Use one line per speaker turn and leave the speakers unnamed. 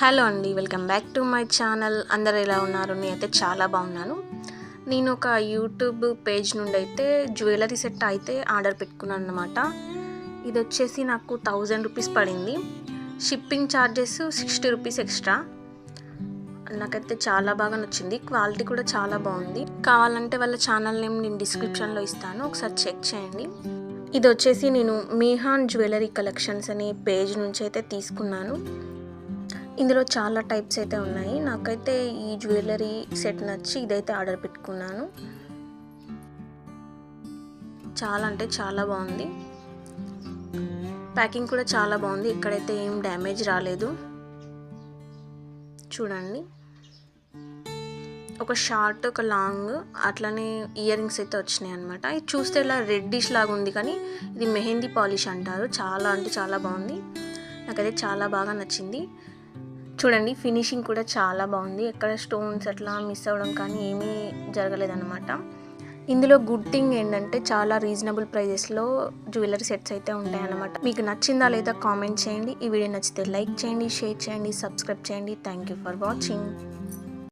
Hello అండి, welcome back to my channel. అందరు ఎలా ఉన్నారు? నేనైతే చాలా బాగున్నాను. నేను ఒక యూట్యూబ్ పేజ్ నుండి అయితే జ్యువెలరీ సెట్ అయితే ఆర్డర్ పెట్టుకున్నాను అన్నమాట. ఇది వచ్చేసి నాకు 1000 రూపీస్ పడింది. Shipping charges 60 rupees extra. నాకైతే చాలా బాగా నచ్చింది. క్వాలిటీ కూడా చాలా బాగుంది. కావాలంటే వాళ్ళ ఛానల్ నేమ్ నేను డిస్క్రిప్షన్లో ఇస్తాను, ఒకసారి చెక్ చేయండి. ఇది వచ్చేసి నేను మీహాన్ జ్యువెలరీ కలెక్షన్స్ అనే పేజ్ నుంచి అయితే తీసుకున్నాను. ఇందులో చాలా టైప్స్ అయితే ఉన్నాయి. నాకైతే ఈ జ్యువెలరీ సెట్ నచ్చి ఇదైతే ఆర్డర్ పెట్టుకున్నాను. చాలా అంటే చాలా బాగుంది. ప్యాకింగ్ కూడా చాలా బాగుంది. ఎక్కడైతే ఏం డ్యామేజ్ రాలేదు. చూడండి, ఒక షార్ట్ ఒక లాంగ్ అట్లనే ఇయర్ రింగ్స్ అయితే వచ్చినాయి అనమాట. ఇది చూస్తే ఇలా రెడ్డిష్ లాగా ఉంది, కానీ ఇది మెహందీ పాలిష్ అంటారు. చాలా అంటే చాలా బాగుంది. నాకైతే చాలా బాగా నచ్చింది. చూడండి, ఫినిషింగ్ కూడా చాలా బాగుంది. ఎక్కడ స్టోన్స్ అట్లా మిస్ అవ్వడం కానీ ఏమీ జరగలేదన్నమాట. ఇందులో గుడ్ థింగ్ ఏంటంటే చాలా రీజనబుల్ ప్రైజెస్లో జ్యువెలరీ సెట్స్ అయితే ఉంటాయన్నమాట. మీకు నచ్చిందా లేదా కామెంట్ చేయండి. ఈ వీడియో నచ్చితే లైక్ చేయండి, షేర్ చేయండి, సబ్స్క్రైబ్ చేయండి. Thank you for watching.